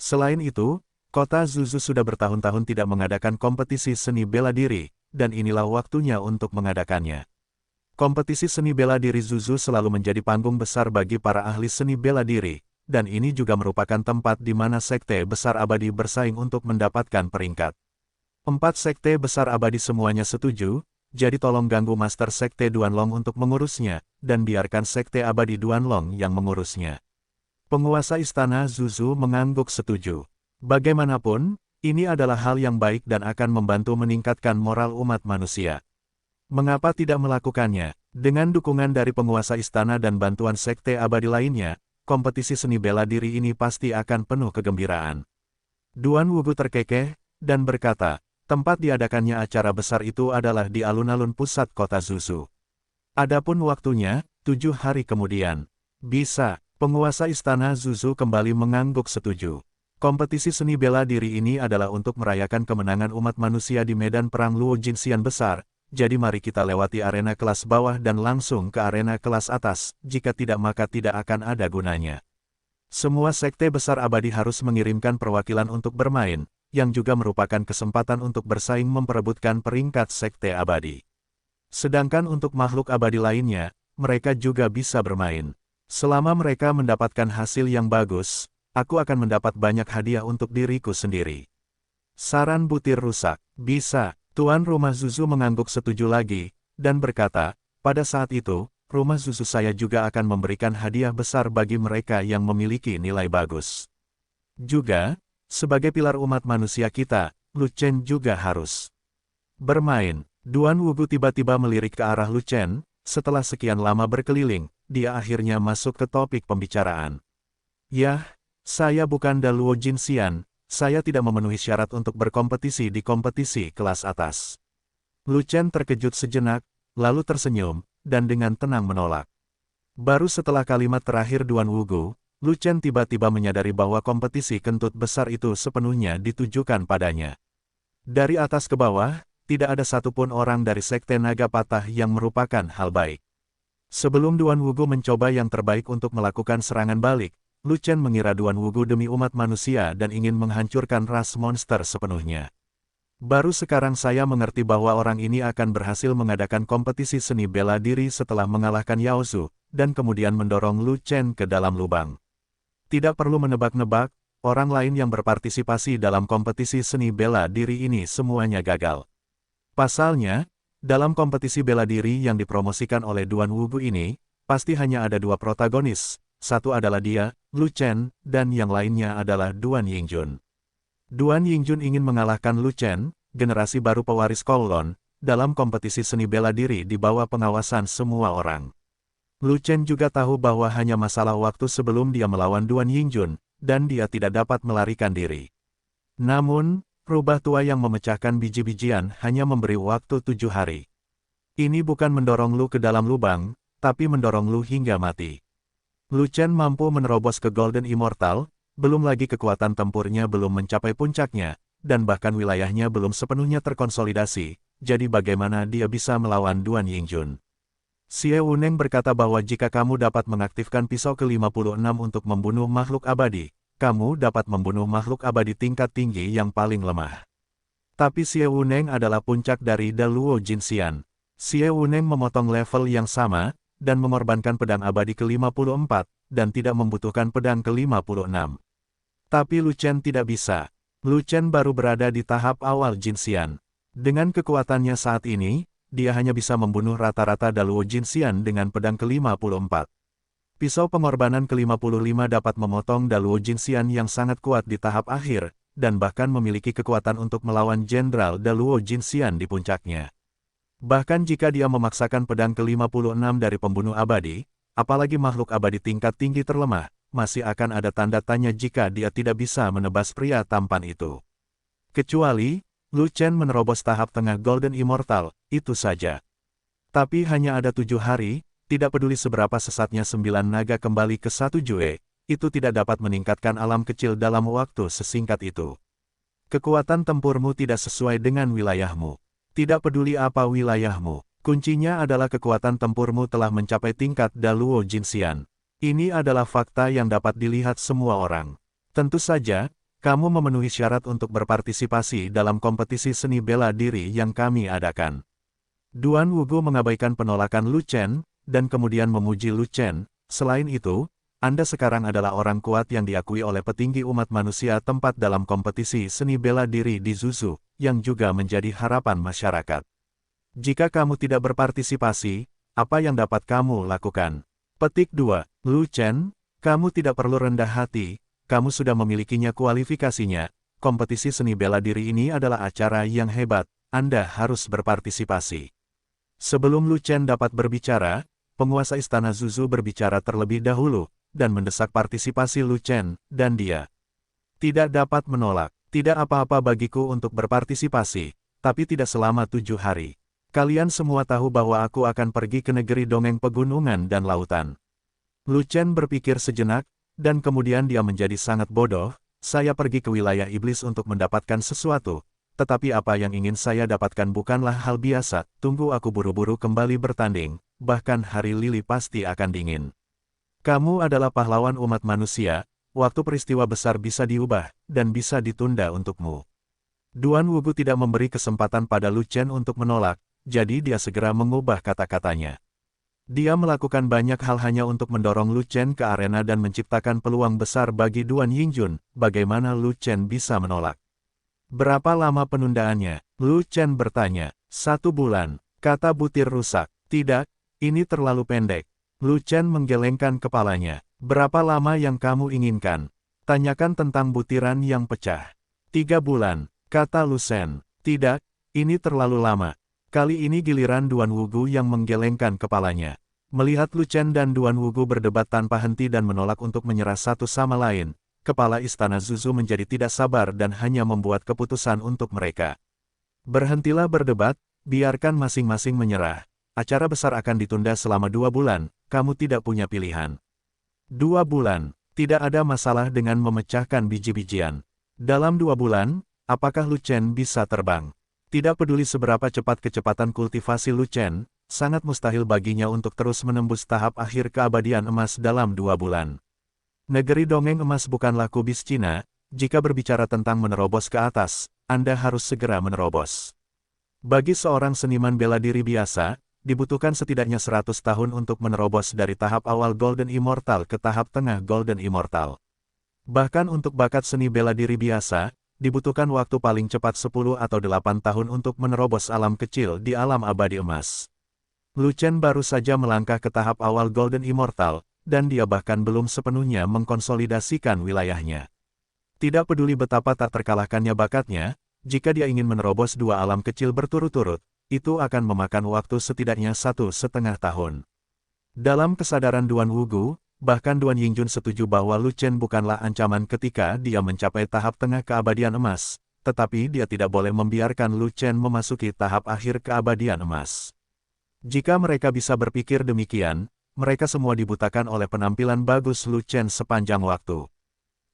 Selain itu, kota Zuzu sudah bertahun-tahun tidak mengadakan kompetisi seni bela diri, dan inilah waktunya untuk mengadakannya. Kompetisi seni bela diri Zuzu selalu menjadi panggung besar bagi para ahli seni bela diri, dan ini juga merupakan tempat di mana sekte besar abadi bersaing untuk mendapatkan peringkat. 4 sekte besar abadi semuanya setuju, jadi tolong ganggu Master Sekte Duan Long untuk mengurusnya, dan biarkan Sekte Abadi Duan Long yang mengurusnya. Penguasa istana Zuzu mengangguk setuju. Bagaimanapun, ini adalah hal yang baik dan akan membantu meningkatkan moral umat manusia. Mengapa tidak melakukannya? Dengan dukungan dari penguasa istana dan bantuan sekte abadi lainnya, kompetisi seni bela diri ini pasti akan penuh kegembiraan. Duan Wugu terkekeh, dan berkata, Tempat diadakannya acara besar itu adalah di alun-alun pusat kota Zuzu. Adapun waktunya, 7 hari kemudian. Bisa, penguasa istana Zuzu kembali mengangguk setuju. Kompetisi seni bela diri ini adalah untuk merayakan kemenangan umat manusia di medan perang Luo Jinxian besar, jadi mari kita lewati arena kelas bawah dan langsung ke arena kelas atas, jika tidak maka tidak akan ada gunanya. Semua sekte besar abadi harus mengirimkan perwakilan untuk bermain, yang juga merupakan kesempatan untuk bersaing memperebutkan peringkat sekte abadi. Sedangkan untuk makhluk abadi lainnya, mereka juga bisa bermain. Selama mereka mendapatkan hasil yang bagus, aku akan mendapat banyak hadiah untuk diriku sendiri. Saran butir rusak. Bisa, tuan rumah Zuzu mengangguk setuju lagi, dan berkata, pada saat itu, rumah Zuzu saya juga akan memberikan hadiah besar bagi mereka yang memiliki nilai bagus. Juga, sebagai pilar umat manusia kita, Lu Chen juga harus bermain. Duan Wugu tiba-tiba melirik ke arah Lu Chen, setelah sekian lama berkeliling, dia akhirnya masuk ke topik pembicaraan. Yah, saya bukan Da Luo Jinxian, saya tidak memenuhi syarat untuk berkompetisi di kompetisi kelas atas. Lu Chen terkejut sejenak, lalu tersenyum, dan dengan tenang menolak. Baru setelah kalimat terakhir Duan Wugu, Lu Chen tiba-tiba menyadari bahwa kompetisi kentut besar itu sepenuhnya ditujukan padanya. Dari atas ke bawah, tidak ada satupun orang dari Sekte Naga Patah yang merupakan hal baik. Sebelum Duan Wugu mencoba yang terbaik untuk melakukan serangan balik, Lu Chen mengira Duan Wugu demi umat manusia dan ingin menghancurkan ras monster sepenuhnya. Baru sekarang saya mengerti bahwa orang ini akan berhasil mengadakan kompetisi seni bela diri setelah mengalahkan Yao Zu, dan kemudian mendorong Lu Chen ke dalam lubang. Tidak perlu menebak-nebak, orang lain yang berpartisipasi dalam kompetisi seni bela diri ini semuanya gagal. Pasalnya, dalam kompetisi bela diri yang dipromosikan oleh Duan Wugu ini, pasti hanya ada dua protagonis, satu adalah dia, Lu Chen, dan yang lainnya adalah Duan Yingjun. Duan Yingjun ingin mengalahkan Lu Chen, generasi baru pewaris Kowloon, dalam kompetisi seni bela diri di bawah pengawasan semua orang. Lu Chen juga tahu bahwa hanya masalah waktu sebelum dia melawan Duan Yingjun, dan dia tidak dapat melarikan diri. Namun, rubah tua yang memecahkan biji-bijian hanya memberi waktu 7 hari. Ini bukan mendorong Lu ke dalam lubang, tapi mendorong Lu hingga mati. Lu Chen mampu menerobos ke Golden Immortal, belum lagi kekuatan tempurnya belum mencapai puncaknya, dan bahkan wilayahnya belum sepenuhnya terkonsolidasi, jadi bagaimana dia bisa melawan Duan Yingjun? Xie Wuneng berkata bahwa jika kamu dapat mengaktifkan pisau ke-56 untuk membunuh makhluk abadi, kamu dapat membunuh makhluk abadi tingkat tinggi yang paling lemah. Tapi Xie Wuneng adalah puncak dari Da Luo Jinxian. Xie Wuneng memotong level yang sama, dan mengorbankan pedang abadi ke-54, dan tidak membutuhkan pedang ke-56. Tapi Lu Chen tidak bisa. Lu Chen baru berada di tahap awal Jinxian. Dengan kekuatannya saat ini, dia hanya bisa membunuh rata-rata Da Luo Jinxian dengan pedang ke-54. Pisau pengorbanan ke-55 dapat memotong Da Luo Jinxian yang sangat kuat di tahap akhir, dan bahkan memiliki kekuatan untuk melawan Jenderal Da Luo Jinxian di puncaknya. Bahkan jika dia memaksakan pedang ke-56 dari pembunuh abadi, apalagi makhluk abadi tingkat tinggi terlemah, masih akan ada tanda tanya jika dia tidak bisa menebas pria tampan itu. Kecuali, Lu Chen menerobos tahap tengah Golden Immortal, itu saja. Tapi hanya ada 7 hari, tidak peduli seberapa sesatnya 9 naga kembali ke 1 Jue, itu tidak dapat meningkatkan alam kecil dalam waktu sesingkat itu. Kekuatan tempurmu tidak sesuai dengan wilayahmu. Tidak peduli apa wilayahmu, kuncinya adalah kekuatan tempurmu telah mencapai tingkat Da Luo Jinxian. Ini adalah fakta yang dapat dilihat semua orang. Tentu saja, kamu memenuhi syarat untuk berpartisipasi dalam kompetisi seni bela diri yang kami adakan. Duan Wugu mengabaikan penolakan Lu Chen, dan kemudian memuji Lu Chen. Selain itu, Anda sekarang adalah orang kuat yang diakui oleh petinggi umat manusia tempat dalam kompetisi seni bela diri di Zuzu, yang juga menjadi harapan masyarakat. Jika kamu tidak berpartisipasi, apa yang dapat kamu lakukan? Petik 2. Lu Chen, kamu tidak perlu rendah hati. Kamu sudah memilikinya kualifikasinya, kompetisi seni bela diri ini adalah acara yang hebat, Anda harus berpartisipasi. Sebelum Lu Chen dapat berbicara, penguasa istana Zuzu berbicara terlebih dahulu, dan mendesak partisipasi Lu Chen, dan dia tidak dapat menolak. Tidak apa-apa bagiku untuk berpartisipasi, tapi tidak selama 7 hari. Kalian semua tahu bahwa aku akan pergi ke negeri dongeng pegunungan dan lautan. Lu Chen berpikir sejenak, dan kemudian dia menjadi sangat bodoh. Saya pergi ke wilayah iblis untuk mendapatkan sesuatu, tetapi apa yang ingin saya dapatkan bukanlah hal biasa. Tunggu aku buru-buru kembali bertanding, bahkan hari lili pasti akan dingin. Kamu adalah pahlawan umat manusia, waktu peristiwa besar bisa diubah, dan bisa ditunda untukmu. Duan Wugu tidak memberi kesempatan pada Lu Chen untuk menolak, jadi dia segera mengubah kata-katanya. Dia melakukan banyak hal hanya untuk mendorong Lu Chen ke arena dan menciptakan peluang besar bagi Duan Yingjun. Bagaimana Lu Chen bisa menolak? Berapa lama penundaannya? Lu Chen bertanya. 1 bulan, kata butir rusak. Tidak, ini terlalu pendek. Lu Chen menggelengkan kepalanya. Berapa lama yang kamu inginkan? Tanyakan tentang butiran yang pecah. 3 bulan, kata Lu Shen. Tidak, ini terlalu lama. Kali ini giliran Duan Wugu yang menggelengkan kepalanya. Melihat Lu Chen dan Duan Wugu berdebat tanpa henti dan menolak untuk menyerah satu sama lain, kepala istana Zuzu menjadi tidak sabar dan hanya membuat keputusan untuk mereka. Berhentilah berdebat, biarkan masing-masing menyerah. Acara besar akan ditunda selama 2 bulan, kamu tidak punya pilihan. 2 bulan, tidak ada masalah dengan memecahkan biji-bijian. Dalam 2 bulan, apakah Lu Chen bisa terbang? Tidak peduli seberapa cepat kecepatan kultivasi Lu Chen, sangat mustahil baginya untuk terus menembus tahap akhir keabadian emas dalam 2 bulan. Negeri dongeng emas bukanlah kubis Cina, jika berbicara tentang menerobos ke atas, Anda harus segera menerobos. Bagi seorang seniman bela diri biasa, dibutuhkan setidaknya 100 tahun untuk menerobos dari tahap awal Golden Immortal ke tahap tengah Golden Immortal. Bahkan untuk bakat seni bela diri biasa, dibutuhkan waktu paling cepat 10 atau 8 tahun untuk menerobos alam kecil di alam abadi emas. Lu Chen baru saja melangkah ke tahap awal Golden Immortal, dan dia bahkan belum sepenuhnya mengkonsolidasikan wilayahnya. Tidak peduli betapa tak terkalahkannya bakatnya, jika dia ingin menerobos 2 alam kecil berturut-turut, itu akan memakan waktu setidaknya 1,5 tahun. Dalam kesadaran Duan Wugu, bahkan Duan Yingjun setuju bahwa Lu Chen bukanlah ancaman ketika dia mencapai tahap tengah keabadian emas, tetapi dia tidak boleh membiarkan Lu Chen memasuki tahap akhir keabadian emas. Jika mereka bisa berpikir demikian, mereka semua dibutakan oleh penampilan bagus Lu Chen sepanjang waktu.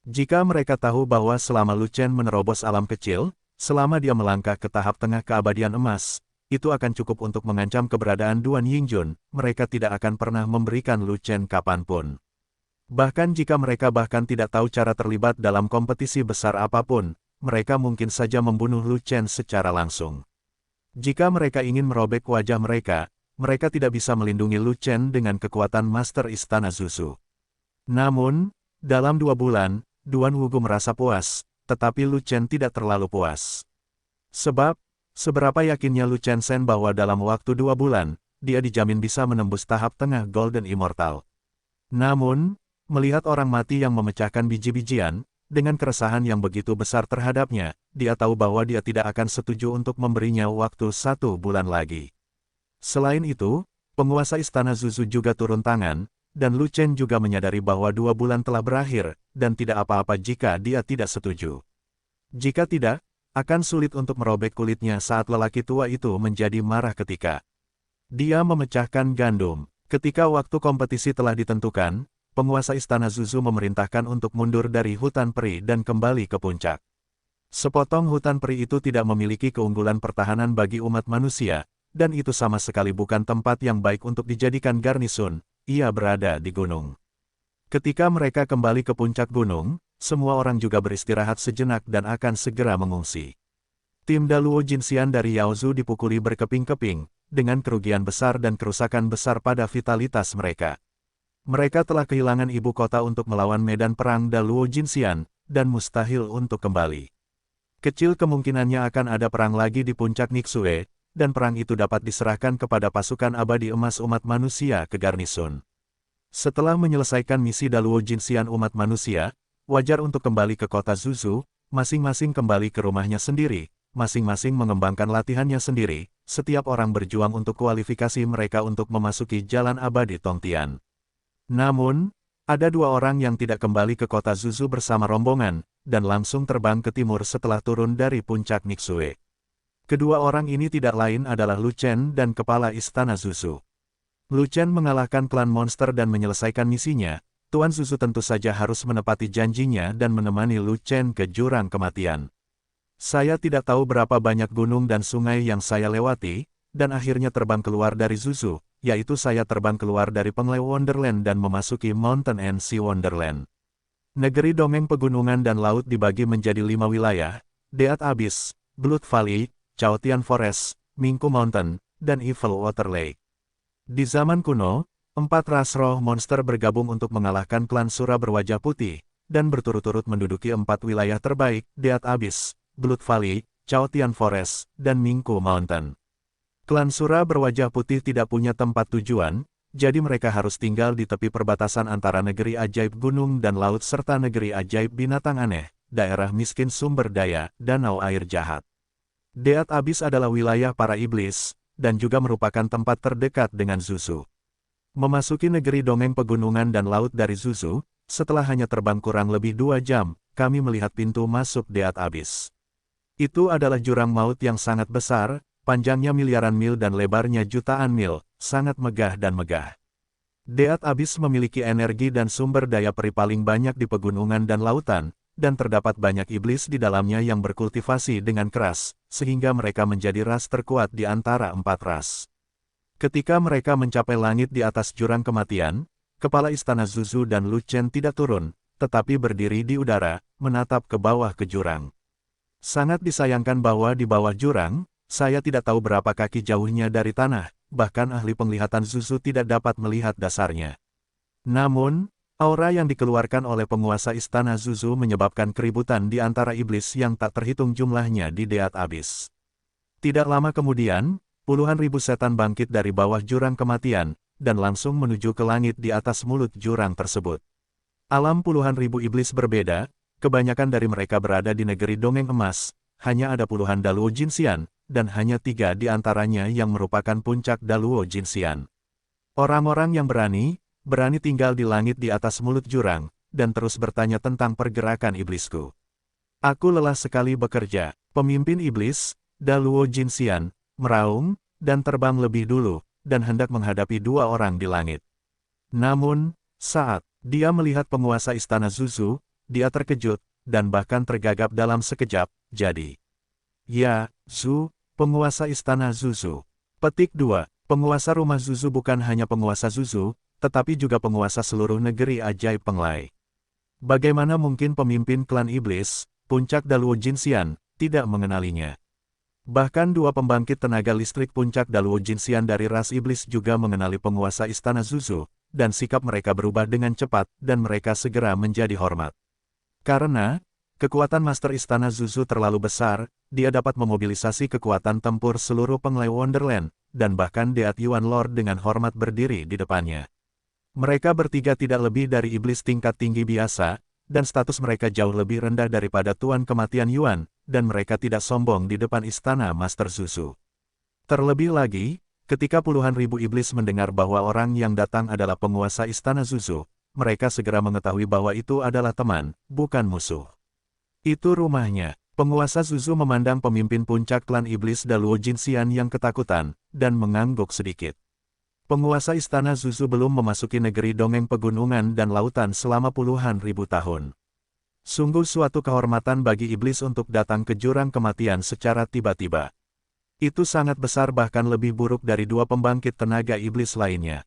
Jika mereka tahu bahwa selama Lu Chen menerobos alam kecil, selama dia melangkah ke tahap tengah keabadian emas, itu akan cukup untuk mengancam keberadaan Duan Yingjun, mereka tidak akan pernah memberikan Lu Chen kapanpun. Bahkan jika mereka bahkan tidak tahu cara terlibat dalam kompetisi besar apapun, mereka mungkin saja membunuh Lu Chen secara langsung. Jika mereka ingin merobek wajah mereka, mereka tidak bisa melindungi Lu Chen dengan kekuatan Master Istana Zuzu. Namun, dalam 2 bulan, Duan Wugu merasa puas, tetapi Lu Chen tidak terlalu puas. Sebab, seberapa yakinnya Lu Chen Shen bahwa dalam waktu 2 bulan, dia dijamin bisa menembus tahap tengah Golden Immortal. Namun, melihat orang mati yang memecahkan biji-bijian, dengan keresahan yang begitu besar terhadapnya, dia tahu bahwa dia tidak akan setuju untuk memberinya waktu 1 bulan lagi. Selain itu, penguasa istana Zuzu juga turun tangan, dan Lu Chen juga menyadari bahwa 2 bulan telah berakhir, dan tidak apa-apa jika dia tidak setuju. Jika tidak, akan sulit untuk merobek kulitnya saat lelaki tua itu menjadi marah ketika dia memecahkan gandum. Ketika waktu kompetisi telah ditentukan, penguasa istana Zuzu memerintahkan untuk mundur dari hutan peri dan kembali ke puncak. Sepotong hutan peri itu tidak memiliki keunggulan pertahanan bagi umat manusia, dan itu sama sekali bukan tempat yang baik untuk dijadikan garnisun, ia berada di gunung. Ketika mereka kembali ke puncak gunung, semua orang juga beristirahat sejenak dan akan segera mengungsi. Tim Daluo Jinxian dari Yaozu dipukuli berkeping-keping, dengan kerugian besar dan kerusakan besar pada vitalitas mereka. Mereka telah kehilangan ibu kota untuk melawan medan perang Daluo Jinxian, dan mustahil untuk kembali. Kecil kemungkinannya akan ada perang lagi di puncak Nixue, dan perang itu dapat diserahkan kepada pasukan abadi emas umat manusia ke garnisun. Setelah menyelesaikan misi Daluo Jinxian umat manusia, wajar untuk kembali ke kota Zuzu, masing-masing kembali ke rumahnya sendiri, masing-masing mengembangkan latihannya sendiri, setiap orang berjuang untuk kualifikasi mereka untuk memasuki jalan abadi Tongtian. Namun, ada 2 orang yang tidak kembali ke kota Zuzu bersama rombongan, dan langsung terbang ke timur setelah turun dari puncak Nixue. Kedua orang ini tidak lain adalah Lu Chen dan Kepala Istana Zuzu. Lu Chen mengalahkan klan monster dan menyelesaikan misinya. Tuan Zuzu tentu saja harus menepati janjinya dan menemani Lu Chen ke jurang kematian. Saya tidak tahu berapa banyak gunung dan sungai yang saya lewati, dan akhirnya terbang keluar dari Zuzu, yaitu saya terbang keluar dari Penglai Wonderland dan memasuki Mountain and Sea Wonderland. Negeri dongeng pegunungan dan laut dibagi menjadi 5 wilayah, Deat Abyss, Blood Valley, Chaotian Forest, Mingku Mountain, dan Evil Water Lake. Di zaman kuno, 4 ras roh monster bergabung untuk mengalahkan klan Sura berwajah putih, dan berturut-turut menduduki 4 wilayah terbaik, Deat Abyss, Blood Valley, Chaotian Forest, dan Mingku Mountain. Klan Sura berwajah putih tidak punya tempat tujuan, jadi mereka harus tinggal di tepi perbatasan antara negeri ajaib gunung dan laut serta negeri ajaib binatang aneh, daerah miskin sumber daya, danau air jahat. Deat Abyss adalah wilayah para iblis, dan juga merupakan tempat terdekat dengan Zuzu. Memasuki negeri dongeng pegunungan dan laut dari Zuzu, setelah hanya terbang kurang lebih 2 jam, kami melihat pintu masuk Deat Abyss. Itu adalah jurang maut yang sangat besar, panjangnya miliaran mil dan lebarnya jutaan mil, sangat megah dan megah. Deat Abyss memiliki energi dan sumber daya peri paling banyak di pegunungan dan lautan, dan terdapat banyak iblis di dalamnya yang berkultivasi dengan keras, sehingga mereka menjadi ras terkuat di antara 4 ras. Ketika mereka mencapai langit di atas jurang kematian, Kepala Istana Zuzu dan Lu Chen tidak turun, tetapi berdiri di udara, menatap ke bawah ke jurang. Sangat disayangkan bahwa di bawah jurang, saya tidak tahu berapa kaki jauhnya dari tanah, bahkan ahli penglihatan Zuzu tidak dapat melihat dasarnya. Namun, aura yang dikeluarkan oleh penguasa Istana Zuzu menyebabkan keributan di antara iblis yang tak terhitung jumlahnya di Deat Abyss. Tidak lama kemudian, puluhan ribu setan bangkit dari bawah jurang kematian, dan langsung menuju ke langit di atas mulut jurang tersebut. Alam puluhan ribu iblis berbeda, kebanyakan dari mereka berada di negeri dongeng emas, hanya ada puluhan Daluo Jinxian, dan hanya 3 di antaranya yang merupakan puncak Daluo Jinxian. Orang-orang yang berani tinggal di langit di atas mulut jurang, dan terus bertanya tentang pergerakan iblisku. Aku lelah sekali bekerja. Pemimpin iblis, Daluo Jinxian, meraung, dan terbang lebih dulu, dan hendak menghadapi 2 orang di langit. Namun, saat dia melihat penguasa Istana Zuzu, dia terkejut, dan bahkan tergagap dalam sekejap, jadi. Ya, Zu, penguasa Istana Zuzu. Petik 2. Penguasa rumah Zuzu bukan hanya penguasa Zuzu, tetapi juga penguasa seluruh negeri ajaib Penglai. Bagaimana mungkin pemimpin klan iblis, puncak Daluo Jinxian, tidak mengenalinya? Bahkan 2 pembangkit tenaga listrik puncak Daluo Jinxian dari ras iblis juga mengenali penguasa Istana Zuzu, dan sikap mereka berubah dengan cepat, dan mereka segera menjadi hormat. Karena kekuatan Master Istana Zuzu terlalu besar, dia dapat memobilisasi kekuatan tempur seluruh Penglai Wonderland, dan bahkan Deat Yuan Lord dengan hormat berdiri di depannya. Mereka bertiga tidak lebih dari iblis tingkat tinggi biasa, dan status mereka jauh lebih rendah daripada Tuan Kematian Yuan, dan mereka tidak sombong di depan istana Master Zuzu. Terlebih lagi, ketika puluhan ribu iblis mendengar bahwa orang yang datang adalah penguasa istana Zuzu, mereka segera mengetahui bahwa itu adalah teman, bukan musuh. Itu rumahnya. Penguasa Zuzu memandang pemimpin puncak klan iblis Daluo Jinxian yang ketakutan, dan mengangguk sedikit. Penguasa istana Zuzu belum memasuki negeri dongeng pegunungan dan lautan selama puluhan ribu tahun. Sungguh suatu kehormatan bagi iblis untuk datang ke jurang kematian secara tiba-tiba. Itu sangat besar bahkan lebih buruk dari 2 pembangkit tenaga iblis lainnya.